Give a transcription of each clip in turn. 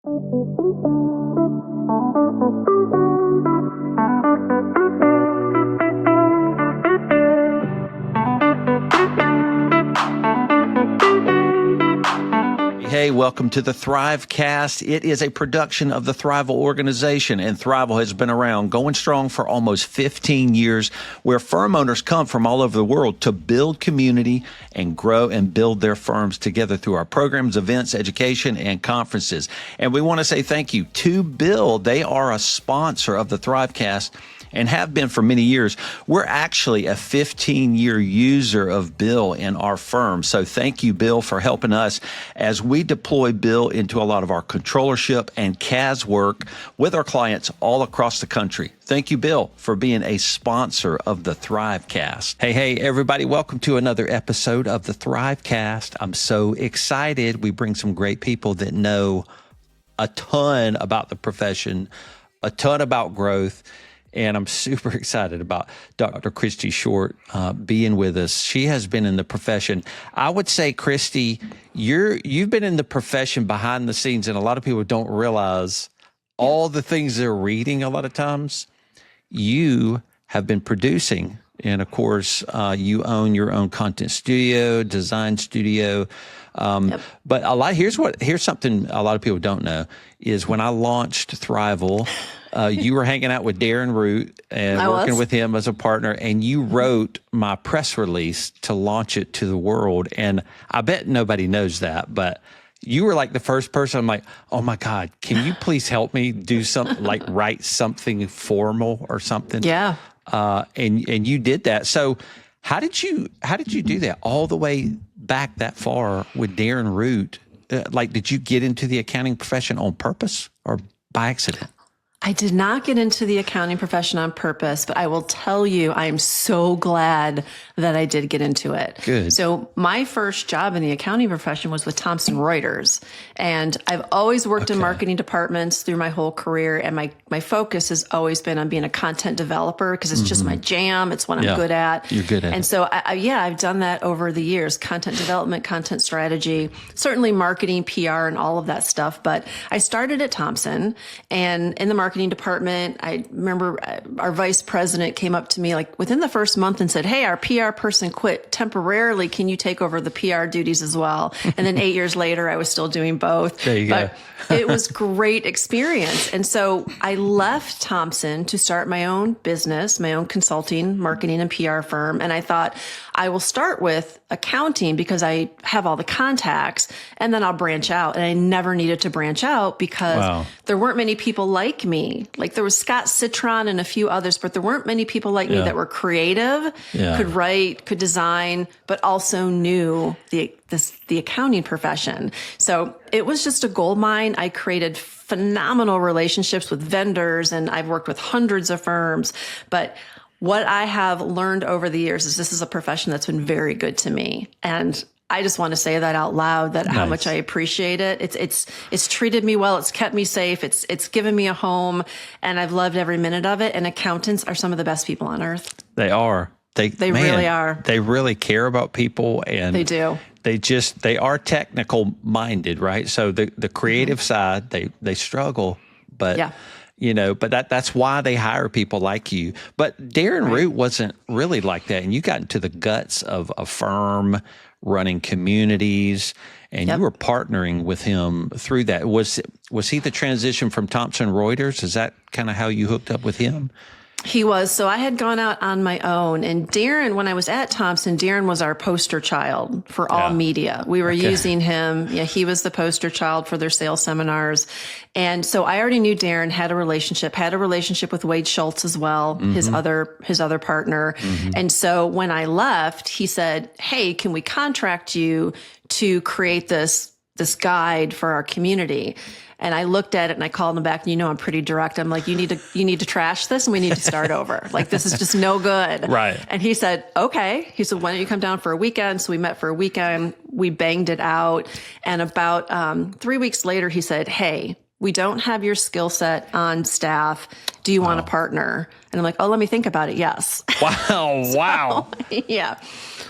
Hey, welcome to the Thrivecast. It is a production of the Thriveal organization, and Thriveal has been around, going strong for almost 15 years, where firm owners come from all over the world to build community and grow and build their firms together through our programs, events, education, and conferences. And we want to say thank you to Bill. They are a sponsor of the Thrivecast and have been for many years. We're actually a 15-year user of Bill in our firm. So thank you, Bill, for helping us as we deploy Bill into a lot of our controllership and CAS work with our clients all across the country. Thank you, Bill, for being a sponsor of the Thrivecast. Hey, everybody. Welcome to another episode of the Thrivecast. I'm so excited. We bring some great people that know a ton about the profession, a ton about growth. And I'm super excited about Dr. Kristy Short being with us. She has been in the profession. I would say, Kristy, you've been in the profession behind the scenes, and a lot of people don't realize all the things they're reading a lot of times. You have been producing, and of course, you own your own content studio, design studio. Yep. But here's something a lot of people don't know is when I launched Thriveal, you were hanging out with Darren Root and working with him as a partner, and you wrote my press release to launch it to the world. And I bet nobody knows that, but you were like the first person. I'm like, oh my God, can you please help me do something like write something formal or something? Yeah. And you did that. So how did you do that all the way back that far with Darren Root? Did you get into the accounting profession on purpose or by accident? I did not get into the accounting profession on purpose, but I will tell you, I am so glad that I did get into it. Good. So my first job in the accounting profession was with Thomson Reuters. And I've always worked in marketing departments through my whole career. And my focus has always been on being a content developer because it's just my jam. It's what I'm good at. You're good at it. And so, I've done that over the years, content development, content strategy, certainly marketing, PR, and all of that stuff. But I started at Thomson, and in the marketing department, I remember our vice president came up to me like within the first month and said, hey, our PR person quit temporarily. Can you take over the PR duties as well? And then 8 years later, I was still doing both. There you go. It was great experience. And so I left Thomson to start my own business, my own consulting, marketing, and PR firm. And I thought I will start with accounting because I have all the contacts, and then I'll branch out. And I never needed to branch out because there weren't many people like me. Like there was Scott Citron and a few others, but there weren't many people like me that were creative, could write, could design, but also knew the accounting profession. So it was just a gold mine. I created phenomenal relationships with vendors, and I've worked with hundreds of firms. But what I have learned over the years is this is a profession that's been very good to me. And I just want to say that out loud, that how much I appreciate it. It's treated me well. It's kept me safe. It's given me a home, and I've loved every minute of it. And accountants are some of the best people on earth. They are. They really are. They really care about people, and they do. They are technical minded, right? So the creative side, they struggle, but but that's why they hire people like you. But Darren Root wasn't really like that. And you got into the guts of a firm running communities, and you were partnering with him through that. Was he the transition from Thomson Reuters? Is that kind of how you hooked up with him? He was. So I had gone out on my own, and Darren, when I was at Thomson, Darren was our poster child for all media. We were using him. Yeah, he was the poster child for their sales seminars. And so I already knew Darren had a relationship with Wade Schultz as well, his other partner. And so when I left, he said, hey, can we contract you to create this guide for our community? And I looked at it and I called him back, and I'm pretty direct. I'm like, you need to trash this, and we need to start over. Like, this is just no good. Right. And he said, okay. He said, why don't you come down for a weekend? So we met for a weekend. We banged it out. And about 3 weeks later, he said, hey, we don't have your skill set on staff. Do you want a partner? And I'm like, oh, let me think about it. Yes. Wow. Wow. Yeah.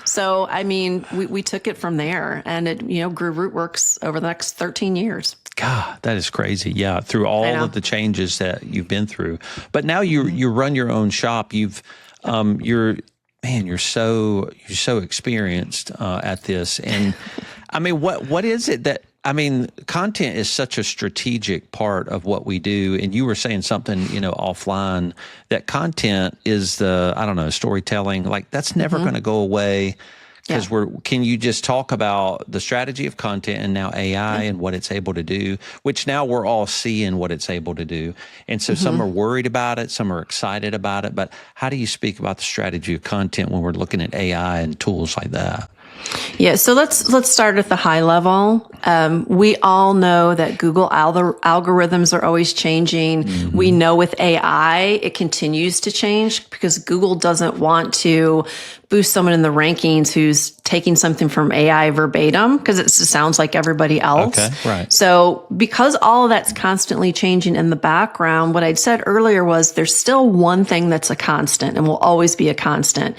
So, I mean, we took it from there, and it, grew Rootworks over the next 13 years. God, that is crazy. Yeah, through all of the changes that you've been through. But now you run your own shop. You're so experienced at this. And I mean, what is it that, I mean, content is such a strategic part of what we do. And you were saying something, offline, that content is storytelling, like that's never going to go away. Because can you just talk about the strategy of content and now AI and what it's able to do, which now we're all seeing what it's able to do. And so some are worried about it, some are excited about it. But how do you speak about the strategy of content when we're looking at AI and tools like that? Yeah, so let's start at the high level. We all know that Google algorithms are always changing. We know with AI, it continues to change because Google doesn't want to boost someone in the rankings who's taking something from AI verbatim because it just sounds like everybody else. Okay, right. So because all of that's constantly changing in the background, what I'd said earlier was there's still one thing that's a constant and will always be a constant.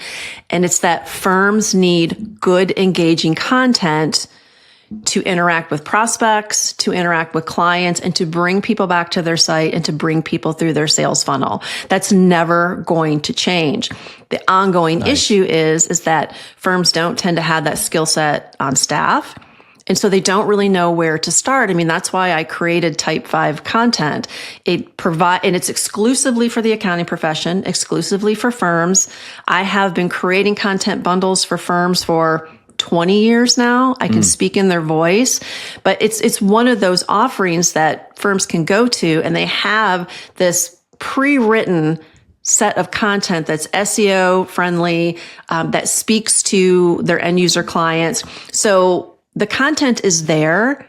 And it's that firms need good, engaging content to interact with prospects, to interact with clients, and to bring people back to their site and to bring people through their sales funnel. That's never going to change. The ongoing issue is that firms don't tend to have that skill set on staff. And so they don't really know where to start. I mean, that's why I created Type 5 content. And it's exclusively for the accounting profession, exclusively for firms. I have been creating content bundles for firms for 20 years now. I can speak in their voice, but it's one of those offerings that firms can go to, and they have this pre-written set of content that's SEO friendly, that speaks to their end user clients. So the content is there.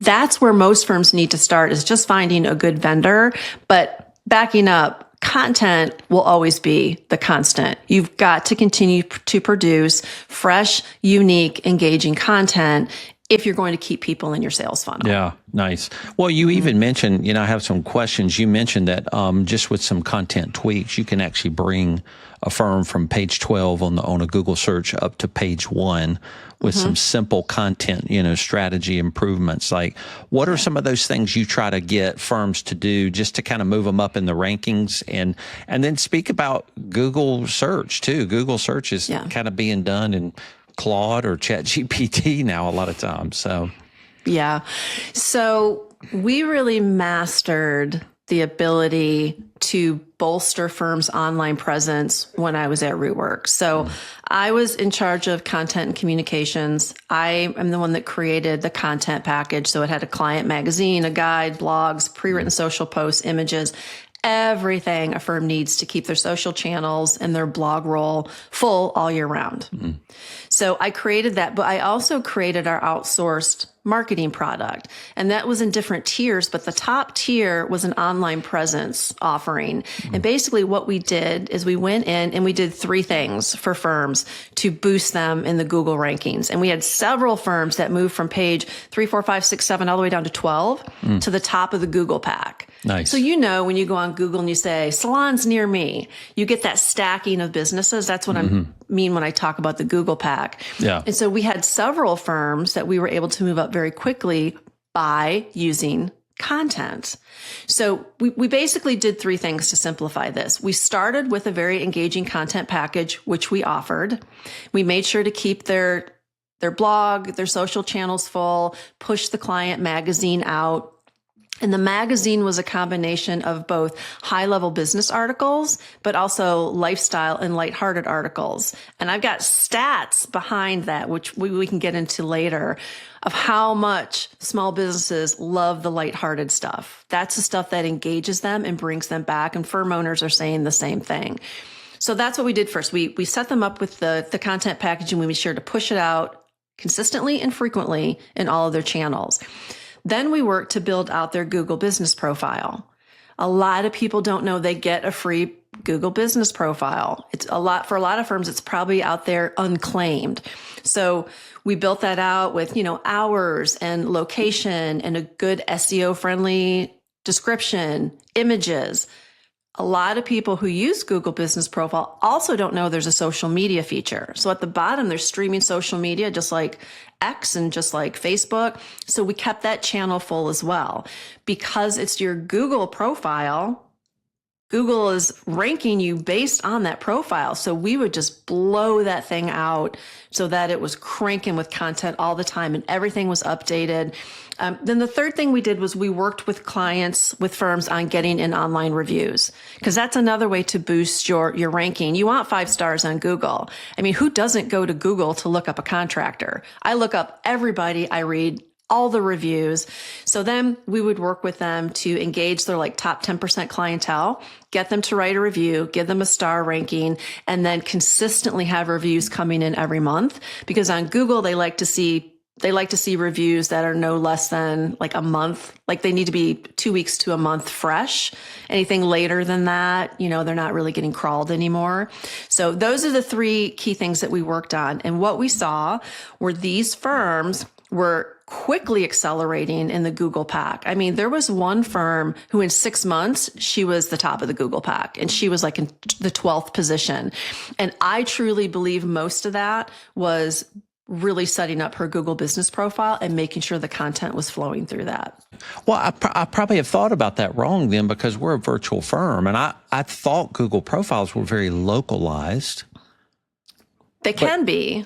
That's where most firms need to start, is just finding a good vendor. But backing up, content will always be the constant. You've got to continue to produce fresh, unique, engaging content if you're going to keep people in your sales funnel. Yeah, nice. Well, you even mentioned, I have some questions. You mentioned that just with some content tweaks, you can actually bring a firm from page 12 on a Google search up to page 1 with some simple content, strategy improvements. Like, what are some of those things you try to get firms to do just to kind of move them up in the rankings? And then speak about Google search too. Google search is kind of being done in Claude or ChatGPT now a lot of times. So, yeah. So we really mastered the ability to bolster firms' online presence when I was at Rootworks. So I was in charge of content and communications. I am the one that created the content package. So it had a client magazine, a guide, blogs, pre-written social posts, images, everything a firm needs to keep their social channels and their blog roll full all year round. So I created that, but I also created our outsourced marketing product. And that was in different tiers, but the top tier was an online presence offering. And basically what we did is we went in and we did 3 things for firms to boost them in the Google rankings. And we had several firms that moved from page 3, 4, 5, 6, 7, all the way down to 12 to the top of the Google pack. Nice. So, when you go on Google and you say salons near me, you get that stacking of businesses. That's what I mean when I talk about the Google pack. Yeah. And so we had several firms that we were able to move up very quickly by using content. So we basically did 3 things to simplify this. We started with a very engaging content package, which we offered. We made sure to keep their blog, their social channels full, push the client magazine out. And the magazine was a combination of both high-level business articles, but also lifestyle and lighthearted articles. And I've got stats behind that, which we can get into later, of how much small businesses love the lighthearted stuff. That's the stuff that engages them and brings them back. And firm owners are saying the same thing. So that's what we did first. We set them up with the content package, and we made sure to push it out consistently and frequently in all of their channels. Then we worked to build out their Google business profile. A lot of people don't know they get a free Google business profile. For a lot of firms, it's probably out there unclaimed. So we built that out with, hours and location and a good SEO friendly description, images. a lot of people who use Google Business Profile also don't know there's a social media feature. So at the bottom, there's streaming social media, just like X and just like Facebook. So we kept that channel full as well. Because it's your Google profile, Google is ranking you based on that profile. So we would just blow that thing out so that it was cranking with content all the time and everything was updated. Then the third thing we did was we worked with clients, with firms on getting in online reviews, because that's another way to boost your ranking. You want 5 stars on Google. I mean, who doesn't go to Google to look up a contractor? I look up everybody. I read all the reviews. So then we would work with them to engage their like top 10% clientele, get them to write a review, give them a star ranking, and then consistently have reviews coming in every month. Because on Google, they like to see reviews that are no less than like a month. Like they need to be 2 weeks to a month fresh. Anything later than that, they're not really getting crawled anymore. So those are the 3 key things that we worked on. And what we saw were these firms were quickly accelerating in the Google Pack. I mean, there was one firm who in 6 months, she was the top of the Google Pack and she was like in the 12th position. And I truly believe most of that was really setting up her Google Business Profile and making sure the content was flowing through that. Well, I probably have thought about that wrong then, because we're a virtual firm and I thought Google profiles were very localized. They can be.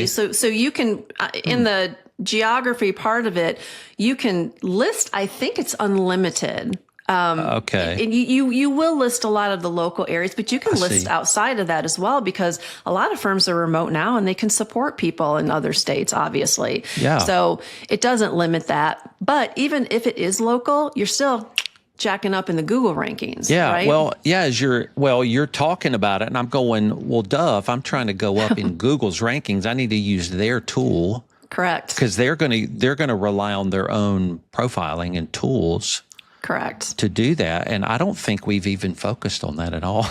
So you can, in the geography part of it, you can list, I think it's unlimited. And you will list a lot of the local areas, but you can list outside of that as well, because a lot of firms are remote now and they can support people in other states, obviously. Yeah. So it doesn't limit that. But even if it is local, you're still jacking up in the Google rankings. Yeah. Right? Well, yeah, you're talking about it and I'm going, well, duh, if I'm trying to go up in Google's rankings, I need to use their tool. Correct. Because they're going to rely on their own profiling and tools. Correct. To do that. And I don't think we've even focused on that at all.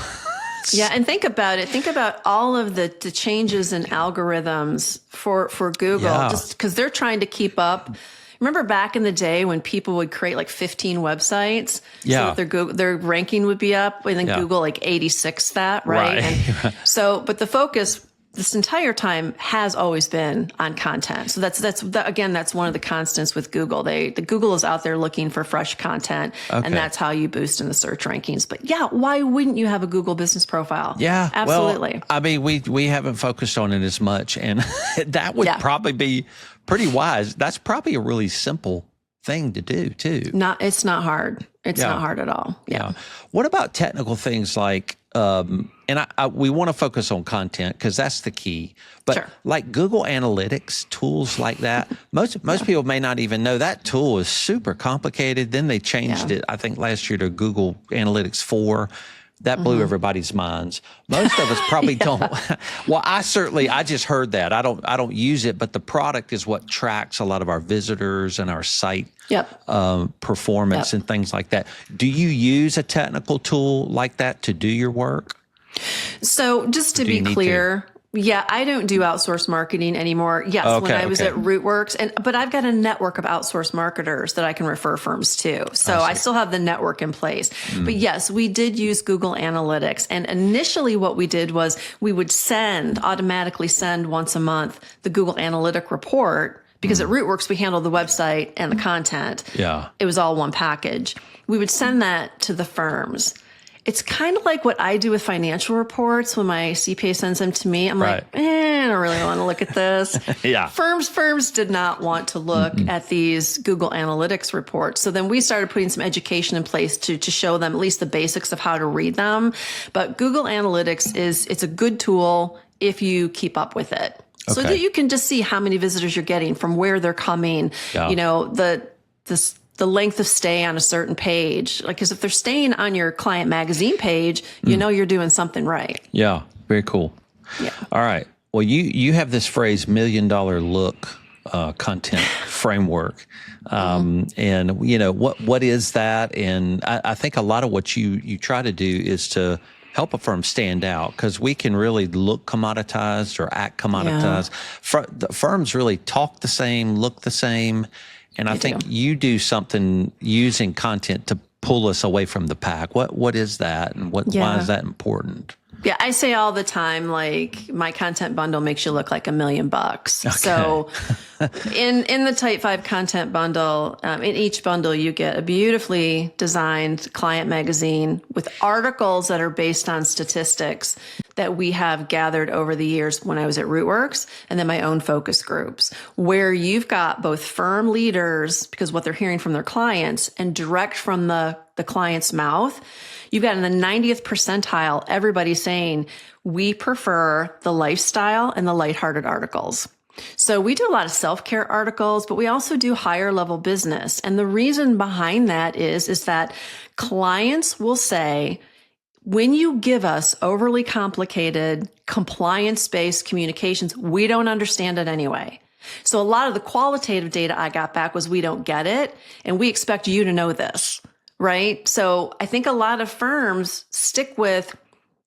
Yeah. And think about it. Think about all of the changes in algorithms for Google, just because they're trying to keep up. Remember back in the day when people would create like 15 websites so that their ranking would be up, and then Google like 86 that, right? And but the focus this entire time has always been on content. So that's one of the constants with Google. The Google is out there looking for fresh content, and that's how you boost in the search rankings. But yeah, why wouldn't you have a Google Business Profile? Yeah, absolutely. Well, I mean, we haven't focused on it as much, and that would probably be pretty wise. That's probably a really simple thing to do too. It's not hard. It's not hard at all. Yeah. What about technical things like, and we want to focus on content because that's the key, but like Google Analytics, tools like that, most people may not even know that tool is super complicated. Then they changed it, I think last year, to Google Analytics 4. That blew everybody's minds. Most of us probably don't. Well, I just heard that. I don't use it, but the product is what tracks a lot of our visitors and our site performance and things like that. Do you use a technical tool like that to do your work? So just to be clear, I don't do outsourced marketing anymore. Yes, when I was at Rootworks, but I've got a network of outsourced marketers that I can refer firms to. So I still have the network in place. But yes, we did use Google Analytics. And initially what we did was we would automatically send once a month the Google Analytic report, because at Rootworks, we handled the website and the content. Yeah. It was all one package. We would send that to the firms. It's kind of like what I do with financial reports when my CPA sends them to me. I'm like, I don't really want to look at this. Firms did not want to look at these Google Analytics reports. So then we started putting some education in place to show them at least the basics of how to read them. But Google Analytics it's a good tool if you keep up with it. So that you can just see how many visitors you're getting, from where they're coming, the length of stay on a certain page. Like, because if they're staying on your client magazine page, you're doing something right. Yeah, very cool. Yeah. All right. Well, you have this phrase, $1 million look content framework. And, what is that? And I think a lot of what you try to do is to help a firm stand out, because we can really look commoditized or act commoditized. The firms really talk the same, look the same. And I think you do something using content pull us away from the pack? What is that, and why is that important? Yeah, I say all the time, like, my content bundle makes you look like $1 million. Okay. So in the Type 5 content bundle, in each bundle, you get a beautifully designed client magazine with articles that are based on statistics that we have gathered over the years when I was at Rootworks, and then my own focus groups, where you've got both firm leaders, because what they're hearing from their clients, and direct from the client's mouth. You've got in the 90th percentile, everybody saying, we prefer the lifestyle and the lighthearted articles. So we do a lot of self-care articles, but we also do higher level business. And the reason behind that is that clients will say, when you give us overly complicated, compliance-based communications, we don't understand it anyway. So a lot of the qualitative data I got back was, we don't get it, and we expect you to know this. Right. So I think a lot of firms stick with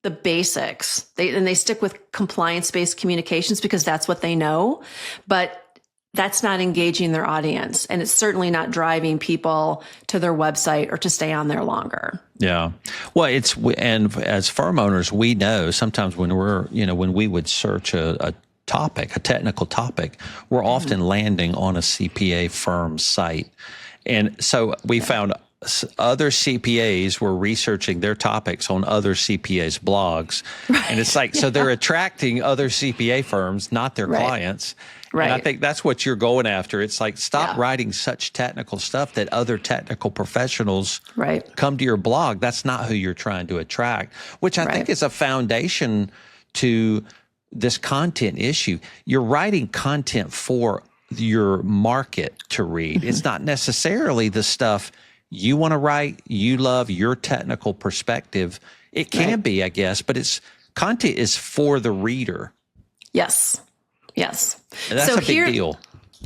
the basics. They stick with compliance-based communications because that's what they know, but that's not engaging their audience. And it's certainly not driving people to their website or to stay on there longer. Yeah. Well, and as firm owners, we know sometimes when when we would search a topic, a technical topic, we're often landing on a CPA firm site. And so we found other CPAs were researching their topics on other CPAs' blogs. Right. And it's like, so they're attracting other CPA firms, not their clients. Right. And I think that's what you're going after. It's like, stop writing such technical stuff that other technical professionals come to your blog. That's not who you're trying to attract, which I think is a foundation to this content issue. You're writing content for your market to read. It's not necessarily the stuff you want to write, you love, your technical perspective. It can be, I guess, but content is for the reader. Yes. Yes. And that's a big deal.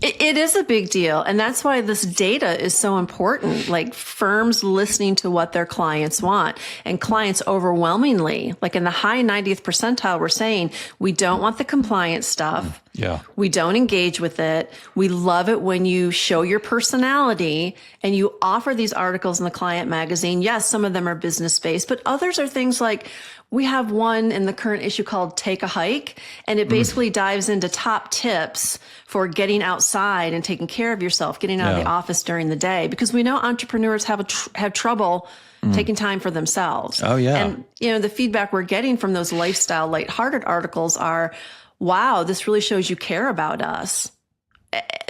It is a big deal. And that's why this data is so important. Like, firms listening to what their clients want, and clients overwhelmingly, like in the high 90th percentile, we're saying, we don't want the compliance stuff. Yeah. We don't engage with it. We love it when you show your personality and you offer these articles in the client magazine. Yes, some of them are business based, but others are things like, we have one in the current issue called Take a Hike, and it basically dives into top tips for getting outside and taking care of yourself, getting out of the office during the day, because we know entrepreneurs have trouble taking time for themselves. Oh, yeah. And, the feedback we're getting from those lifestyle, lighthearted articles are, wow, this really shows you care about us.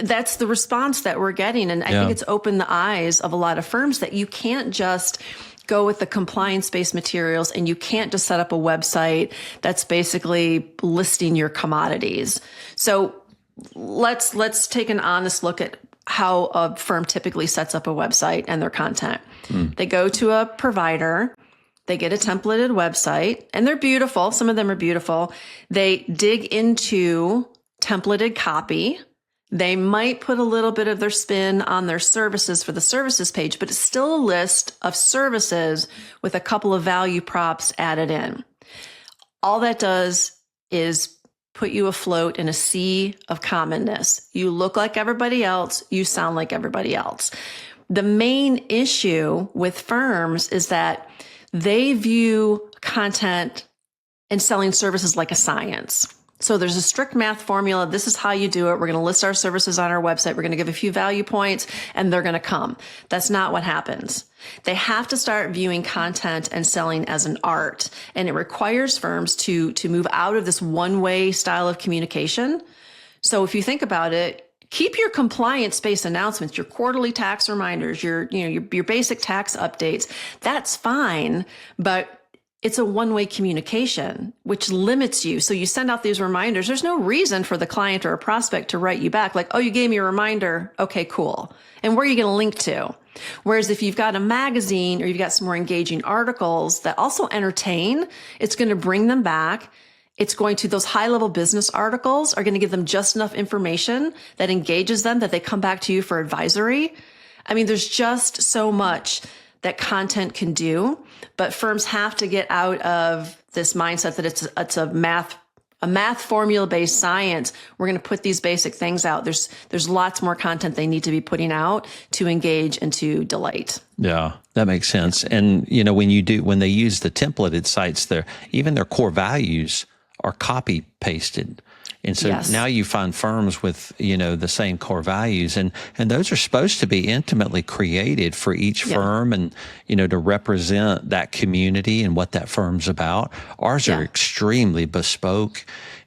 That's the response that we're getting. And I think it's opened the eyes of a lot of firms that you can't just go with the compliance-based materials, and you can't just set up a website that's basically listing your commodities. So let's take an honest look at how a firm typically sets up a website and their content. They go to a provider, they get a templated website, and they're beautiful. Some of them are beautiful. They dig into templated copy. They might put a little bit of their spin on their services for the services page, but it's still a list of services with a couple of value props added in. All that does is put you afloat in a sea of commonness. You look like everybody else. You sound like everybody else. The main issue with firms is that they view content and selling services like a science. So there's a strict math formula. This is how you do it. We're going to list our services on our website. We're going to give a few value points, and they're going to come. That's not what happens. They have to start viewing content and selling as an art. And it requires firms to move out of this one-way style of communication. So if you think about it, keep your compliance-based announcements, your quarterly tax reminders, your basic tax updates. That's fine, but it's a one-way communication, which limits you. So you send out these reminders. There's no reason for the client or a prospect to write you back like, oh, you gave me a reminder. Okay, cool. And where are you going to link to? Whereas if you've got a magazine or you've got some more engaging articles that also entertain, it's going to bring them back. It's going to, those high-level business articles are going to give them just enough information that engages them that they come back to you for advisory. I mean, there's just so much that content can do, but firms have to get out of this mindset that it's a math a math formula based science. We're going to put these basic things out. There's lots more content they need to be putting out to engage and to delight. Yeah, that makes sense. And when they use the templated sites, even their core values are copy pasted. And so now you find firms with, the same core values, and those are supposed to be intimately created for each firm and, to represent that community and what that firm's about. Ours are extremely bespoke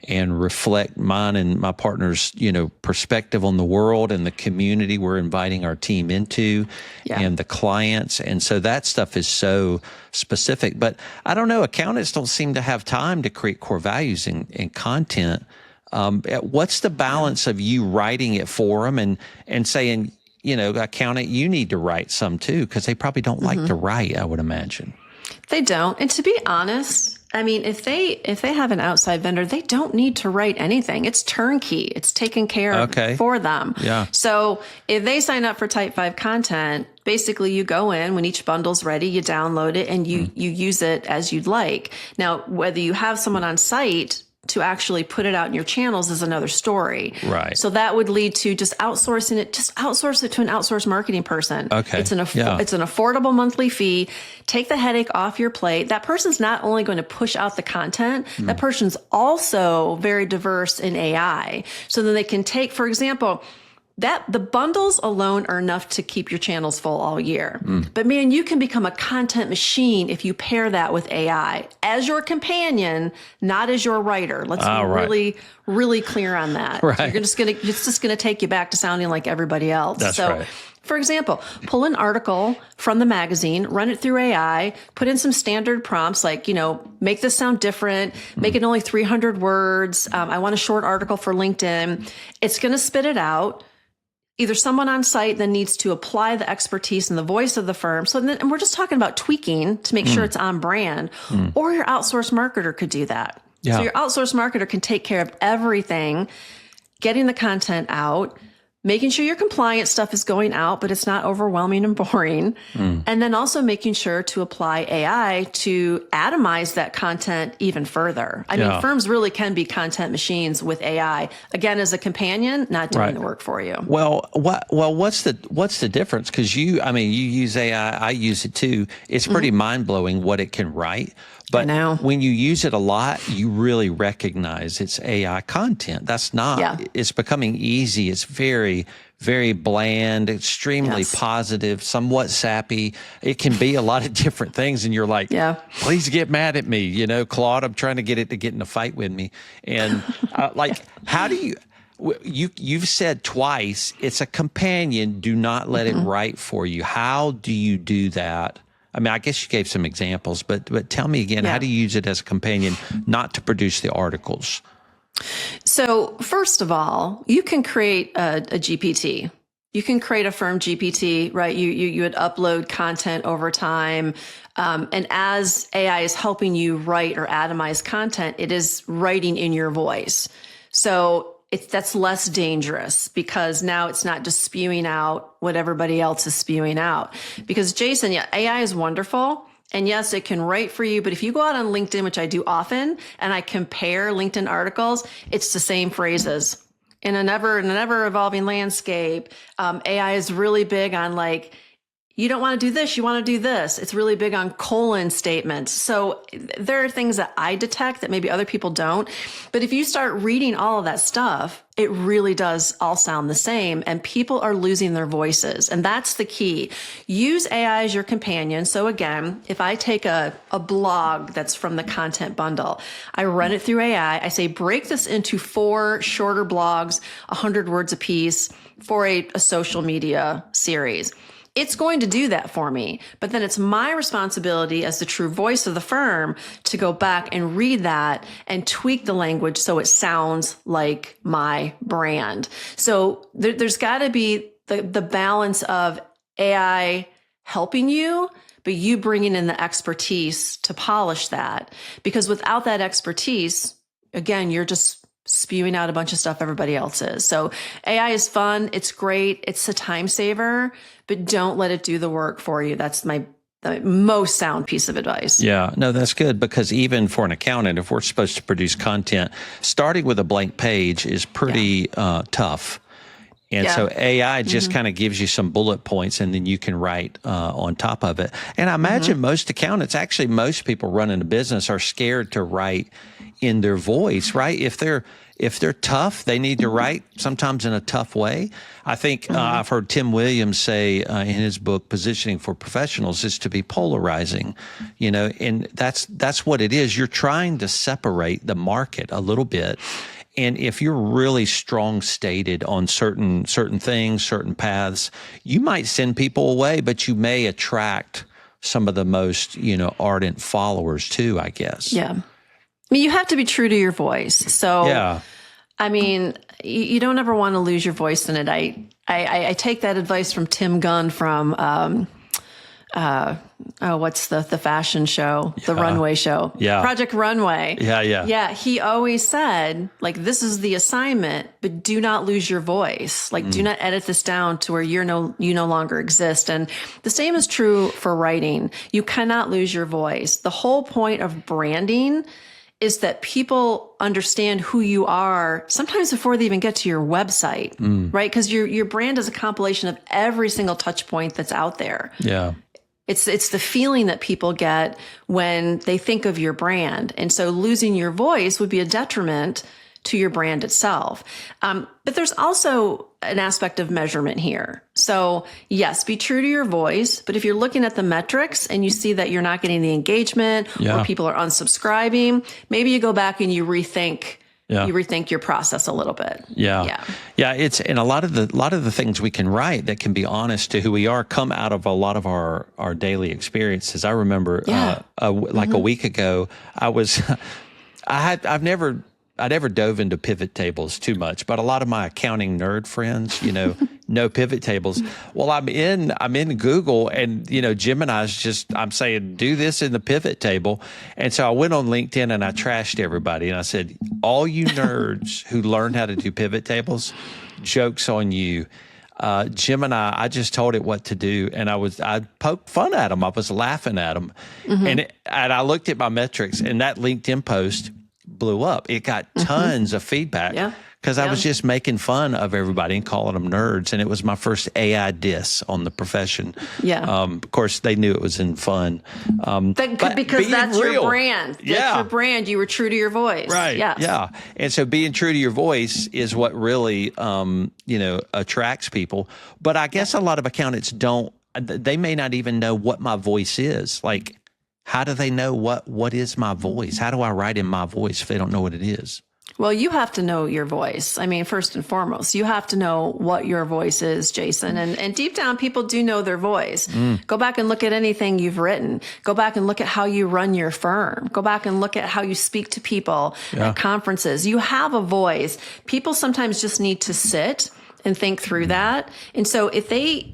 and reflect mine and my partner's, perspective on the world and the community we're inviting our team into and the clients. And so that stuff is so specific. But I don't know, accountants don't seem to have time to create core values and content. What's the balance of you writing it for them and saying, accountant, you need to write some too, because they probably don't like to write, I would imagine. They don't. And to be honest, I mean, if they have an outside vendor, they don't need to write anything. It's turnkey. It's taken care of for them. Yeah. So if they sign up for Type 5 content, basically you go in when each bundle's ready, you download it and you use it as you'd like. Now, whether you have someone on site to actually put it out in your channels is another story. Right. So that would lead to just outsourcing it. Just outsource it to an outsourced marketing person. Okay. It's an affordable monthly fee. Take the headache off your plate. That person's not only going to push out the content, that person's also very diverse in AI. So then they can take, for example, that the bundles alone are enough to keep your channels full all year. But man, you can become a content machine if you pair that with AI as your companion, not as your writer. Let's be really, really clear on that. Right. So it's just gonna take you back to sounding like everybody else. That's right. For example, pull an article from the magazine, run it through AI, put in some standard prompts like, make this sound different, make it only 300 words. I want a short article for LinkedIn. It's going to spit it out. Either someone on site then needs to apply the expertise and the voice of the firm. And we're just talking about tweaking to make sure it's on brand, or your outsourced marketer could do that. Yeah. So your outsourced marketer can take care of everything, getting the content out, making sure your compliance stuff is going out, but it's not overwhelming and boring. And then also making sure to apply AI to atomize that content even further. I mean, firms really can be content machines with AI, again, as a companion, not doing the work for you. Well, what's the difference? Because you use AI, I use it too. It's pretty mind-blowing what it can write. But when you use it a lot, you really recognize it's AI content. That's not, it's becoming easy. It's very, very bland, extremely positive, somewhat sappy. It can be a lot of different things. And you're like, please get mad at me, Claude, I'm trying to get it to get in a fight with me. And how do you've said twice, it's a companion, do not let it write for you. How do you do that? I mean, I guess you gave some examples, but tell me again, how do you use it as a companion, not to produce the articles? So first of all, you can create a GPT. You can create a firm GPT, right? You would upload content over time. And as AI is helping you write or atomize content, it is writing in your voice. So that's less dangerous because now it's not just spewing out what everybody else is spewing out. Because Jason, AI is wonderful. And yes, it can write for you. But if you go out on LinkedIn, which I do often, and I compare LinkedIn articles, it's the same phrases. In an ever evolving landscape, AI is really big on you don't want to do this, you want to do this. It's really big on colon statements. So there are things that I detect that maybe other people don't. But if you start reading all of that stuff, it really does all sound the same and people are losing their voices. And that's the key. Use AI as your companion. So again, if I take a blog that's from the content bundle, I run it through AI. I say, break this into 4 shorter blogs, 100 words a piece for a social media series. It's going to do that for me, but then it's my responsibility as the true voice of the firm to go back and read that and tweak the language so it sounds like my brand. So there's got to be the balance of AI helping you, but you bringing in the expertise to polish that. Because without that expertise, again, you're just spewing out a bunch of stuff everybody else is. So AI is fun. It's great. It's a time saver, but don't let it do the work for you. That's my the most sound piece of advice. Yeah, no, that's good, because even for an accountant, if we're supposed to produce content, starting with a blank page is pretty tough. And so AI just kind of gives you some bullet points, and then you can write on top of it. And I imagine most accountants, actually most people running a business, are scared to write in their voice, right? If they're tough, they need to write sometimes in a tough way. I think I've heard Tim Williams say in his book, Positioning for Professionals, is to be polarizing, and that's what it is. You're trying to separate the market a little bit. And if you're really strong stated on certain things, certain paths, you might send people away, but you may attract some of the most, ardent followers too, I guess. Yeah. I mean, you have to be true to your voice. So, I mean, you don't ever want to lose your voice in it. I take that advice from Tim Gunn from, what's the fashion show, the runway show, Project Runway. Yeah. He always said, like, this is the assignment, but do not lose your voice. Like, do not edit this down to where you no longer exist. And the same is true for writing. You cannot lose your voice. The whole point of branding is that people understand who you are sometimes before they even get to your website, right? Because your brand is a compilation of every single touch point that's out there. Yeah. It's the feeling that people get when they think of your brand. And so losing your voice would be a detriment to your brand itself. But there's also an aspect of measurement here. So yes, be true to your voice. But if you're looking at the metrics and you see that you're not getting the engagement or people are unsubscribing, maybe you go back and you rethink your process a little bit. Yeah. It's, and a lot of the things we can write that can be honest to who we are come out of a lot of our daily experiences. I remember a week ago, I never dove into pivot tables too much, but a lot of my accounting nerd friends, know pivot tables. Well, I'm in Google, and Gemini's I'm saying, do this in the pivot table. And so I went on LinkedIn and I trashed everybody, and I said, all you nerds who learned how to do pivot tables, joke's on you. Gemini, I just told it what to do, and I poked fun at them. I was laughing at them, and I looked at my metrics, and that LinkedIn post blew up. It got tons of feedback because I was just making fun of everybody and calling them nerds. And it was my first AI diss on the profession. Of course, they knew it was in fun. Because that's real. Your brand. That's your brand. You were true to your voice. Right. Yes. Yeah. And so being true to your voice is what really, attracts people. But I guess a lot of accountants they may not even know what my voice is. Like, how do they know what is my voice? How do I write in my voice if they don't know what it is? Well, you have to know your voice. I mean, first and foremost, you have to know what your voice is, Jason. And deep down, people do know their voice. Go back and look at anything you've written. Go back and look at how you run your firm. Go back and look at how you speak to people at conferences. You have a voice. People sometimes just need to sit and think through that. And so if they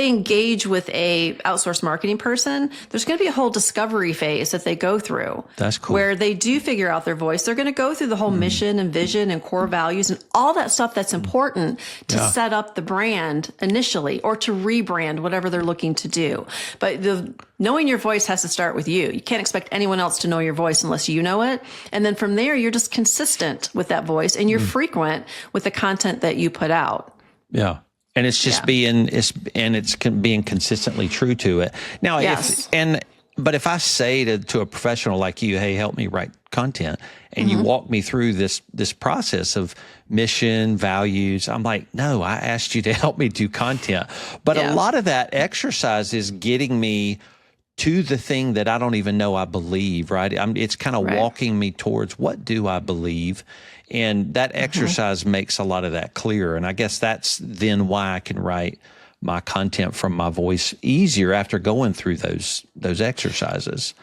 engage with a outsourced marketing person, there's going to be a whole discovery phase that they go through. That's cool. Where they do figure out their voice. They're going to go through the whole mission and vision and core values and all that stuff that's important to set up the brand initially, or to rebrand, whatever they're looking to do. But knowing your voice has to start with you. You can't expect anyone else to know your voice unless you know it. And then from there, you're just consistent with that voice, and you're frequent with the content that you put out. Yeah. And it's just being consistently true to it. Now, but if I say to a professional like you, hey, help me write content, and you walk me through this process of mission, values, I'm like, no, I asked you to help me do content. But a lot of that exercise is getting me to the thing that I don't even know I believe, right? It's kind of walking me towards, what do I believe? And that exercise makes a lot of that clear. And I guess that's then why I can write my content from my voice easier after going through those exercises.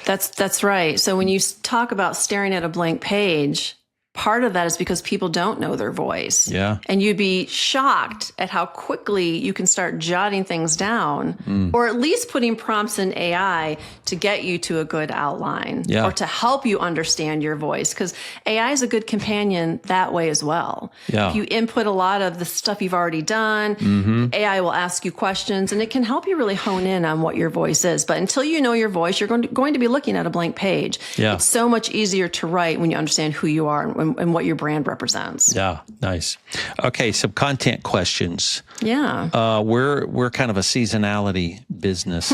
That's right. So when you talk about staring at a blank page, part of that is because people don't know their voice. Yeah. And you'd be shocked at how quickly you can start jotting things down or at least putting prompts in AI to get you to a good outline or to help you understand your voice. Because AI is a good companion that way as well. Yeah. If you input a lot of the stuff you've already done, AI will ask you questions and it can help you really hone in on what your voice is. But until you know your voice, you're going to be looking at a blank page. Yeah. It's so much easier to write when you understand who you are and what your brand represents. Yeah, nice. Okay, some content questions. Yeah. We're kind of a seasonality business.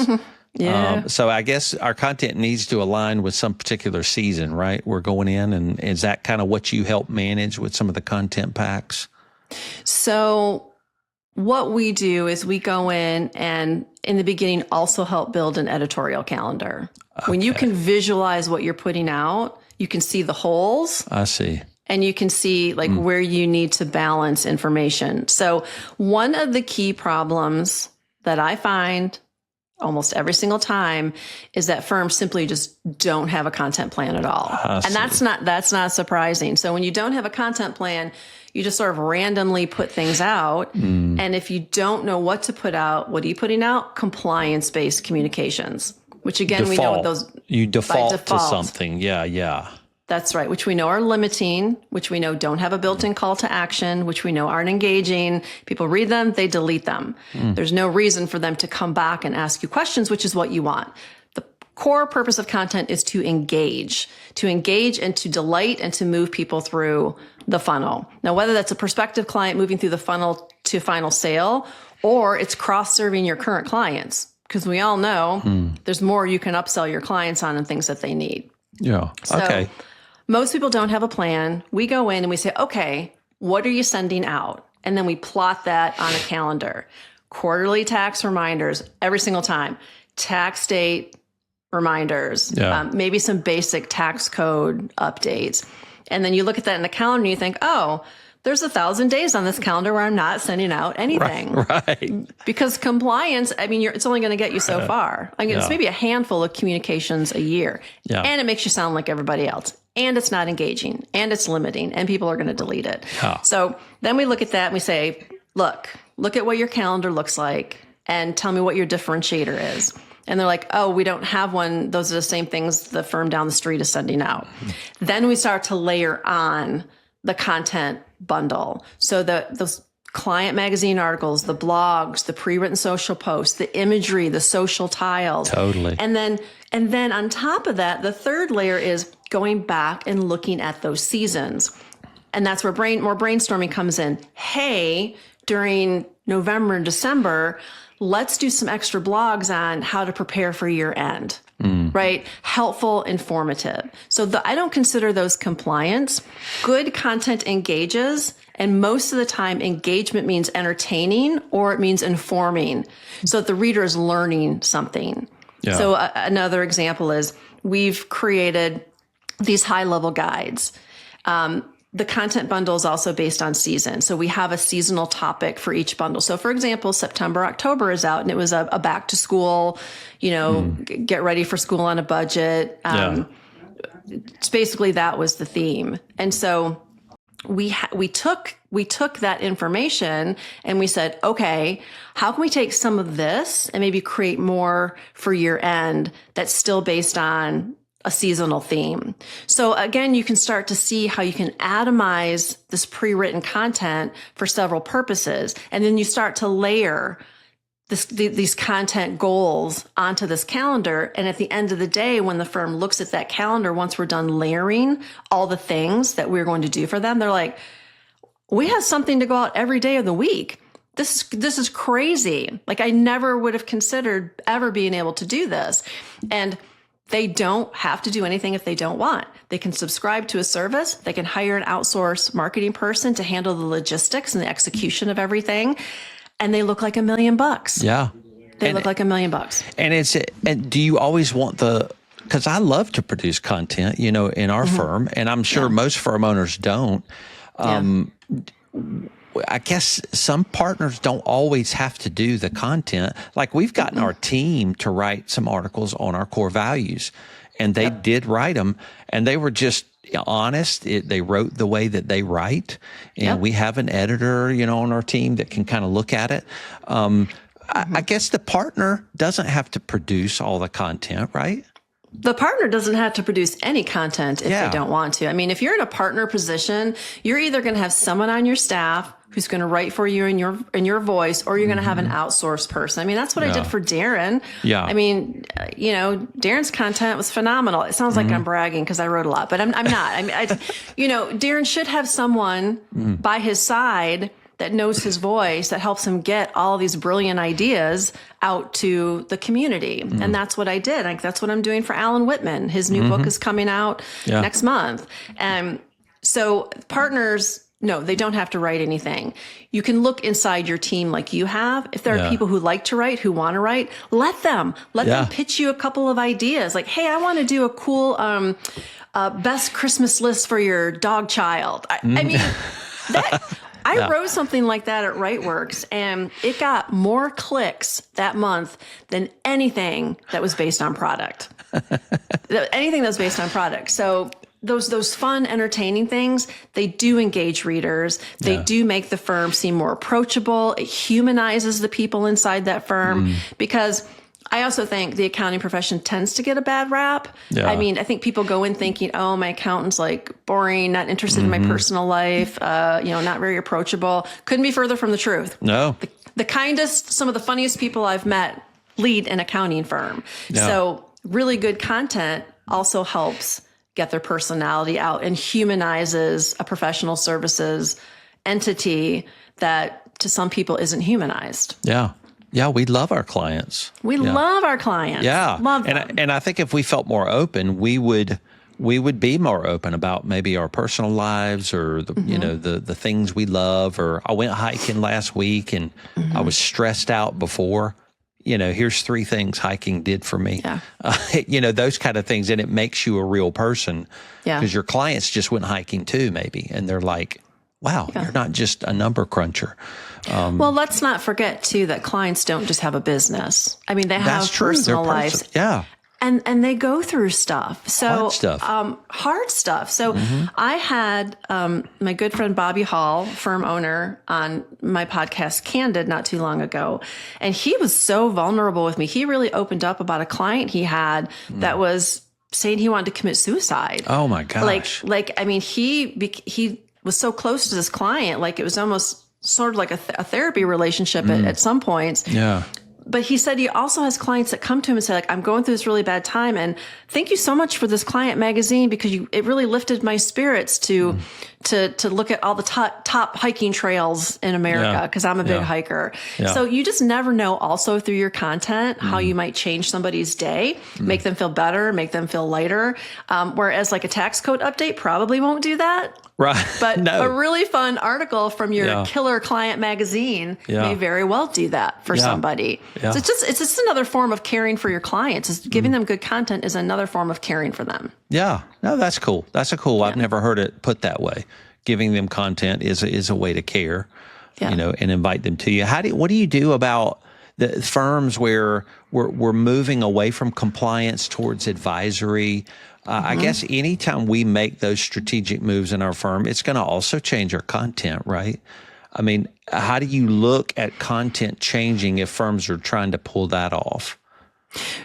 Yeah. So I guess our content needs to align with some particular season, right? We're going in, and is that kind of what you help manage with some of the content packs? So what we do is we go in and in the beginning also help build an editorial calendar. Okay. When you can visualize what you're putting out, you can see the holes. I see. And you can see like where you need to balance information. So one of the key problems that I find almost every single time is that firms simply just don't have a content plan at all. And that's not surprising. So when you don't have a content plan, you just sort of randomly put things out. And if you don't know what to put out, what are you putting out? Compliance-based communications, which again, we know what those you default to something. Yeah. That's right, which we know are limiting, which we know don't have a built-in call to action, which we know aren't engaging. People read them, they delete them. There's no reason for them to come back and ask you questions, which is what you want. The core purpose of content is to engage and to delight and to move people through the funnel. Now, whether that's a prospective client moving through the funnel to final sale, or it's cross-serving your current clients, because we all know there's more you can upsell your clients on and things that they need. Yeah, okay. So, most people don't have a plan. We go in and we say, okay, what are you sending out? And then we plot that on a calendar. Quarterly tax reminders every single time. Tax date reminders. Maybe some basic tax code updates. And then you look at that in the calendar and you think, oh, there's 1,000 days on this calendar where I'm not sending out anything. Right. Because compliance, I mean, it's only going to get you so far. I mean, it's maybe a handful of communications a year. Yeah. And it makes you sound like everybody else. And it's not engaging. And it's limiting. And people are going to delete it. Yeah. So then we look at that and we say, look at what your calendar looks like and tell me what your differentiator is. And they're like, oh, we don't have one. Those are the same things the firm down the street is sending out. Then we start to layer on the content bundle. So those client magazine articles, the blogs, the pre-written social posts, the imagery, the social tiles. Totally. And then on top of that, the third layer is going back and looking at those seasons. And that's where more brainstorming comes in. Hey, during November and December, let's do some extra blogs on how to prepare for year end. Right? Helpful, informative. So I don't consider those compliance. Good content engages. And most of the time, engagement means entertaining or it means informing. So that the reader is learning something. Yeah. So another example is we've created these high-level guides. The content bundle is also based on season. So we have a seasonal topic for each bundle. So for example, September, October is out and it was a back to school, get ready for school on a budget. It's basically that was the theme. And so we took that information and we said, okay, how can we take some of this and maybe create more for year end that's still based on a seasonal theme. So again, you can start to see how you can atomize this pre-written content for several purposes. And then you start to layer these content goals onto this calendar. And at the end of the day, when the firm looks at that calendar, once we're done layering all the things that we're going to do for them, they're like, we have something to go out every day of the week. This is crazy. Like I never would have considered ever being able to do this. And they don't have to do anything if they don't want. They can subscribe to a service. They can hire an outsourced marketing person to handle the logistics and the execution of everything. And they look like $1 million. Yeah. They look like $1 million. And do you always want because I love to produce content, in our firm, and I'm sure most firm owners don't. I guess some partners don't always have to do the content. Like we've gotten our team to write some articles on our core values, and they did write them, and they were just honest. They wrote the way that they write, and Yep. we have an editor, on our team that can kind of look at it. I guess the partner doesn't have to produce all the content, right? The partner doesn't have to produce any content if Yeah. they don't want to. I mean, if you're in a partner position, you're either going to have someone on your staff who's going to write for you in your voice, or you're going to have an outsourced person. I mean, that's what I did for Darren. Yeah. I mean, Darren's content was phenomenal. It sounds like I'm bragging because I wrote a lot, but I'm not. I mean, Darren should have someone by his side that knows his voice, that helps him get all these brilliant ideas out to the community. And that's what I did. That's what I'm doing for Alan Whitman. His new book is coming out next month. And so partners, no, they don't have to write anything. You can look inside your team like you have. If there are people who like to write, who want to write, let them pitch you a couple of ideas. Like, hey, I want to do a cool best Christmas list for your dog child. I mean, I wrote something like that at WriteWorks, and it got more clicks that month than anything that was based on product. Anything that was based on product. So those fun, entertaining things, they do engage readers. They do make the firm seem more approachable. It humanizes the people inside that firm because I also think the accounting profession tends to get a bad rap. Yeah. I mean, I think people go in thinking, oh, my accountant's like boring, not interested in my personal life, not very approachable. Couldn't be further from the truth. No. The kindest, some of the funniest people I've met lead an accounting firm. Yeah. So really good content also helps get their personality out and humanizes a professional services entity that to some people isn't humanized. Yeah. Yeah, we love our clients. We love our clients. Yeah. Love them. And I think if we felt more open, we would be more open about maybe our personal lives or the things we love. Or I went hiking last week and I was stressed out before. Here's 3 things hiking did for me. Yeah. Those kind of things. And it makes you a real person. Yeah. Because your clients just went hiking too, maybe. And they're like, wow, you're not just a number cruncher. Well, let's not forget, too, that clients don't just have a business. I mean, they have true. personal They're lives. Yeah. And they go through stuff. So Hard stuff. So I had my good friend Bobby Hall, firm owner, on my podcast Candid not too long ago. And he was so vulnerable with me. He really opened up about a client he had that was saying he wanted to commit suicide. Oh, my gosh. I mean, he was so close to this client, like it was almost sort of like a therapy relationship at some points. Yeah. But he said he also has clients that come to him and say, like, I'm going through this really bad time. And thank you so much for this client magazine because it really lifted my spirits to look at all the top hiking trails in America because I'm a big hiker. Yeah. So you just never know also through your content how you might change somebody's day, make them feel better, make them feel lighter. Whereas like a tax code update probably won't do that. Right. But No. a really fun article from your killer client magazine may very well do that for somebody. Yeah. So it's just another form of caring for your clients. It's giving them good content is another form of caring for them. Yeah. No, that's cool. That's I've never heard it put that way. Giving them content is a way to care, and invite them to you. What do you do about the firms where we're moving away from compliance towards advisory? I guess anytime we make those strategic moves in our firm, it's going to also change our content, right? I mean, how do you look at content changing if firms are trying to pull that off?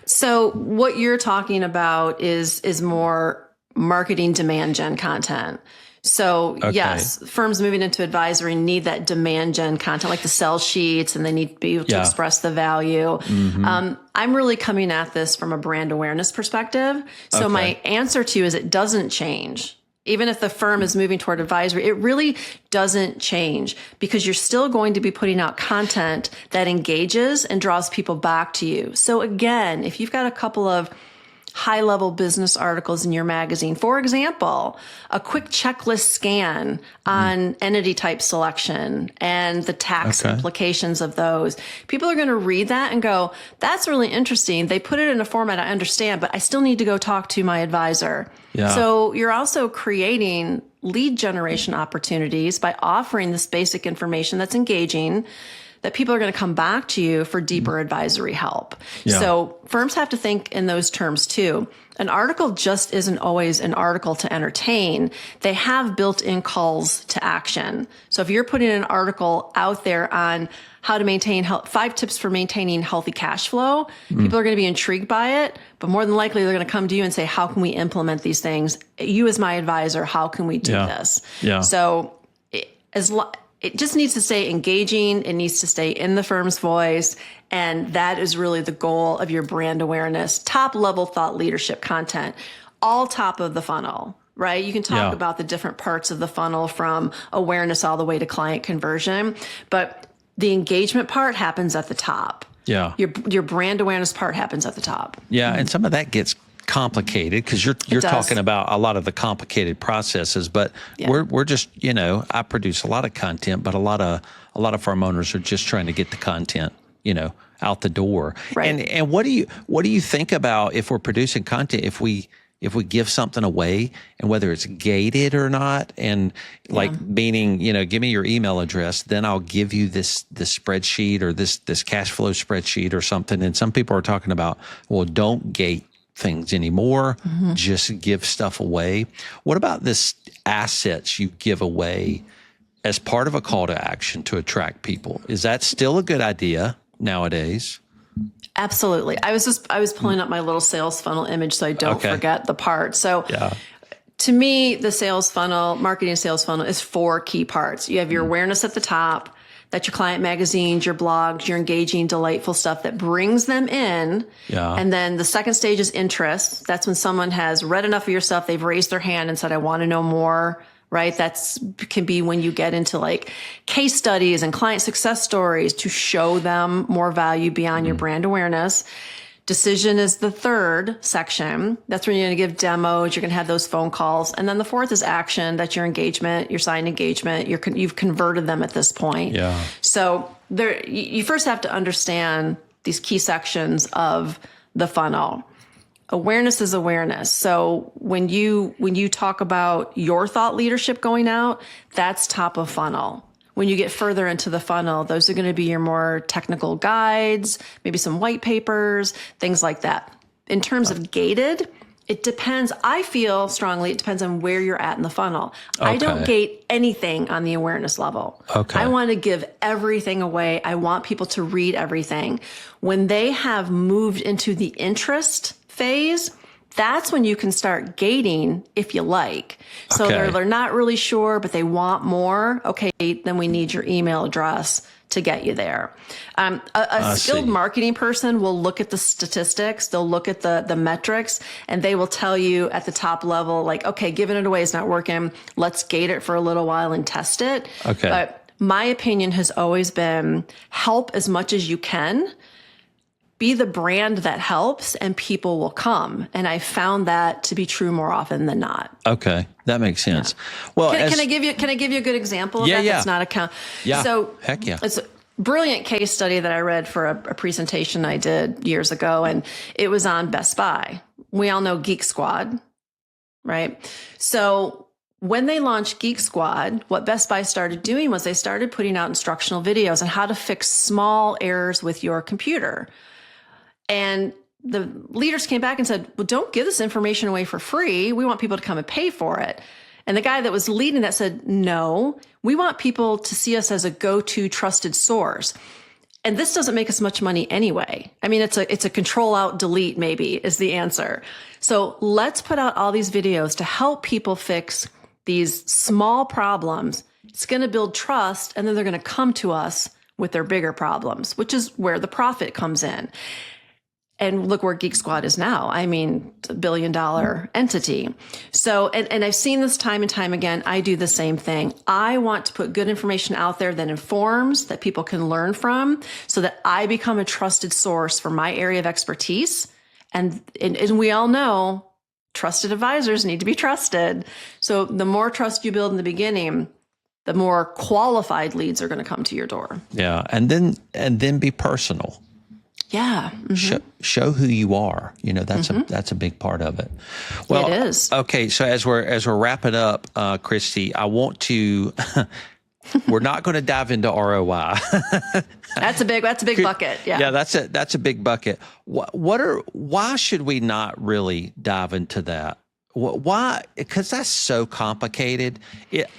So what you're talking about is more marketing demand gen content. So yes, firms moving into advisory need that demand gen content, like the sell sheets, and they need to be able to express the value. I'm really coming at this from a brand awareness perspective. So my answer to you is it doesn't change. Even if the firm is moving toward advisory, it really doesn't change because you're still going to be putting out content that engages and draws people back to you. So again, if you've got a couple of high-level business articles in your magazine. For example, a quick checklist scan on entity type selection and the tax implications of those. People are going to read that and go, that's really interesting. They put it in a format I understand, but I still need to go talk to my advisor. Yeah. So you're also creating lead generation opportunities by offering this basic information that's engaging, that people are going to come back to you for deeper advisory help. Yeah. So firms have to think in those terms too. An article just isn't always an article to entertain. They have built-in calls to action. So if you're putting an article out there on how to maintain 5 tips for maintaining healthy cash flow, people are going to be intrigued by it, but more than likely they're going to come to you and say, how can we implement these things? You as my advisor, how can we do this? Yeah. So it just needs to stay engaging. It needs to stay in the firm's voice. And that is really the goal of your brand awareness, top level thought leadership content, all top of the funnel, right? You can talk about the different parts of the funnel from awareness all the way to client conversion, but the engagement part happens at the top. Yeah. Your brand awareness part happens at the top. Yeah. And some of that gets complicated because you're talking about a lot of the complicated processes, but we're just, I produce a lot of content, but a lot of firm owners are just trying to get the content, out the door. Right. And what do you think about if we're producing content, if we give something away and whether it's gated or not, and meaning, give me your email address, then I'll give you this spreadsheet or this cash flow spreadsheet or something. And some people are talking about, well, don't gate things anymore. Just give stuff away. What about this assets you give away as part of a call to action to attract people? Is that still a good idea nowadays? Absolutely. I was pulling up my little sales funnel image so I don't forget the part. So to me, the sales funnel, marketing sales funnel is 4 key parts. You have your awareness at the top. That's your client magazines, your blogs, your engaging, delightful stuff that brings them in. Yeah. And then the second stage is interest. That's when someone has read enough of your stuff, they've raised their hand and said, I want to know more, right? Can be when you get into like case studies and client success stories to show them more value beyond your brand awareness. Decision is the third section. That's when you're going to give demos. You're going to have those phone calls. And then the fourth is action. That's your engagement, your signed engagement. You've converted them at this point. Yeah. So you first have to understand these key sections of the funnel. Awareness is awareness. So when you talk about your thought leadership going out, that's top of funnel. When you get further into the funnel, those are going to be your more technical guides, maybe some white papers, things like that. In terms of gated, it depends. I feel strongly it depends on where you're at in the funnel. Okay. I don't gate anything on the awareness level. Okay. I want to give everything away. I want people to read everything. When they have moved into the interest phase, that's when you can start gating if you like. So they're not really sure, but they want more. Okay, then we need your email address to get you there. A skilled marketing person will look at the statistics. They'll look at the metrics, and they will tell you at the top level, like, okay, giving it away is not working. Let's gate it for a little while and test it. Okay. But my opinion has always been help as much as you can. Be the brand that helps and people will come. And I found that to be true more often than not. Okay. That makes sense. Yeah. Well, can I give you a good example of that? Yeah. That's not a count. Yeah. So heck yeah. It's a brilliant case study that I read for a presentation I did years ago. And it was on Best Buy. We all know Geek Squad, right? So when they launched Geek Squad, what Best Buy started doing was they started putting out instructional videos on how to fix small errors with your computer. And the leaders came back and said, well, don't give this information away for free. We want people to come and pay for it. And the guy that was leading that said, no, we want people to see us as a go-to trusted source. And this doesn't make us much money anyway. I mean, it's a control out delete maybe is the answer. So let's put out all these videos to help people fix these small problems. It's going to build trust, and then they're going to come to us with their bigger problems, which is where the profit comes in. And look where Geek Squad is now. I mean, it's $1 billion entity. So, and I've seen this time and time again. I do the same thing. I want to put good information out there that informs, that people can learn from, so that I become a trusted source for my area of expertise. And we all know trusted advisors need to be trusted. So the more trust you build in the beginning, the more qualified leads are going to come to your door. Yeah. And then be personal. Yeah. Mm-hmm. Show who you are. That's a big part of it. Well, it is. Okay. So as we're wrapping up, Kristy, I want to We're not going to dive into ROI. That's a big bucket. Yeah. Yeah, that's a big bucket. Why should we not really dive into that? Why? Because that's so complicated.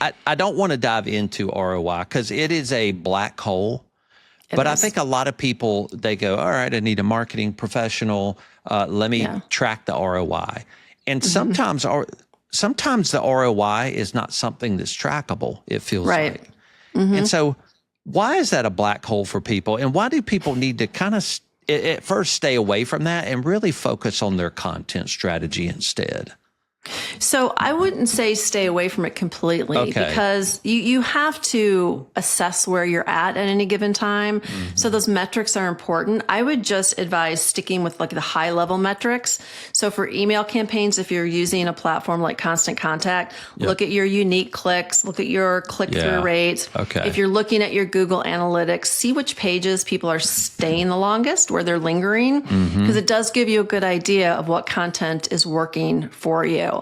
I don't want to dive into ROI because it is a black hole. But I think a lot of people, they go, all right, I need a marketing professional. Let me track the ROI. And sometimes the ROI is not something that's trackable, it feels like. And so why is that a black hole for people? And why do people need to kind of at first stay away from that and really focus on their content strategy instead? So I wouldn't say stay away from it completely because you have to assess where you're at any given time. So those metrics are important. I would just advise sticking with like the high level metrics. So for email campaigns, if you're using a platform like Constant Contact, look at your unique clicks, look at your click-through rates. If you're looking at your Google Analytics, see which pages people are staying the longest, where they're lingering, because it does give you a good idea of what content is working for you.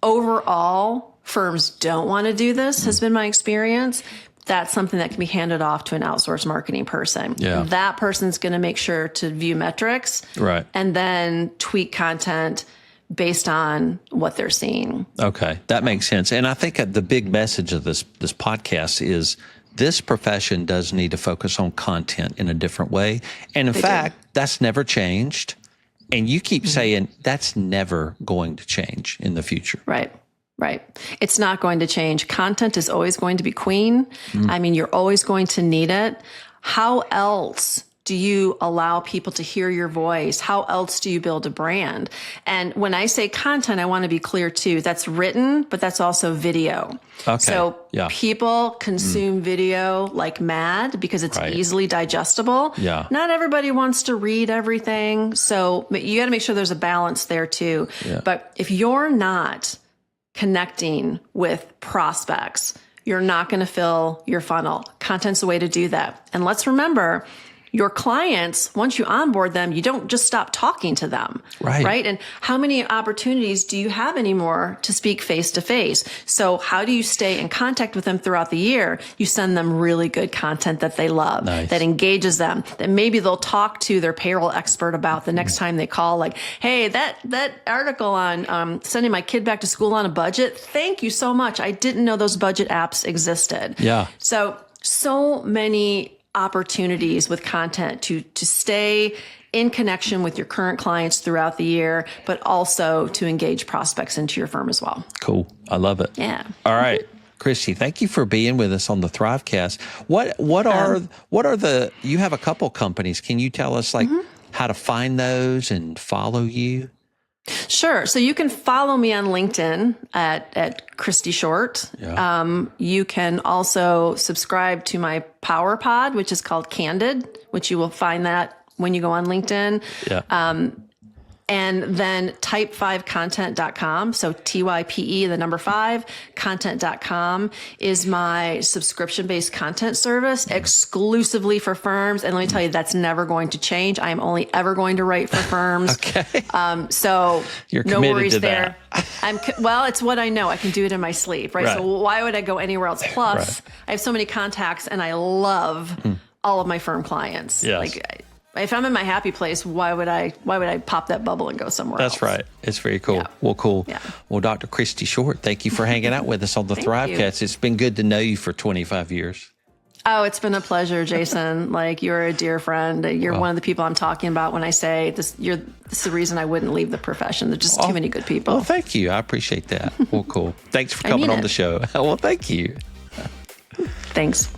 Overall, firms don't want to do this, has been my experience. That's something that can be handed off to an outsourced marketing person. That person's going to make sure to view metrics and then tweak content based on what they're seeing. Okay, that makes sense. And I think the big message of this podcast is this profession does need to focus on content in a different way. And in fact, that's never changed. And you keep saying that's never going to change in the future. Right. It's not going to change. Content is always going to be queen. I mean, you're always going to need it. How else do you allow people to hear your voice? How else do you build a brand? And when I say content, I want to be clear too. That's written, but that's also video. So people consume video like mad because it's easily digestible. Not everybody wants to read everything. So you got to make sure there's a balance there too. But if you're not connecting with prospects, you're not going to fill your funnel. Content's the way to do that. And let's remember, your clients, once you onboard them, you don't just stop talking to them, right? And how many opportunities do you have anymore to speak face to face? So how do you stay in contact with them throughout the year? You send them really good content that they love, that engages them, that maybe they'll talk to their payroll expert about the next time they call, like, hey, that article on sending my kid back to school on a budget, thank you so much. I didn't know those budget apps existed. So many opportunities with content to stay in connection with your current clients throughout the year, but also to engage prospects into your firm as well. Cool. I love it. Yeah. All right. Kristy, thank you for being with us on the Thrivecast. What are the, you have a couple companies. Can you tell us like how to find those and follow you? Sure. So you can follow me on LinkedIn at Kristy Short. You can also subscribe to my Power Pod, which is called Candid, which you will find that when you go on LinkedIn. And then type5content.com. So TYPE, the number 5, content.com is my subscription-based content service exclusively for firms. And let me tell you, that's never going to change. I am only ever going to write for firms. So you're no worries to there. That. Well, it's what I know. I can do it in my sleep, right? So why would I go anywhere else? Plus, I have so many contacts and I love all of my firm clients. If I'm in my happy place, why would I pop that bubble and go somewhere else? That's right. It's very cool. Well, cool. Well, Dr. Kristy Short, thank you for hanging out with us on the Thrivecast. It's been good to know you for 25 years. Oh, it's been a pleasure, Jason. Like, you're a dear friend. You're one of the people I'm talking about when I say this. This is the reason I wouldn't leave the profession. There's just too many good people. Well, thank you. I appreciate that. Well, cool. Thanks for coming on the show. Well, thank you. Thanks.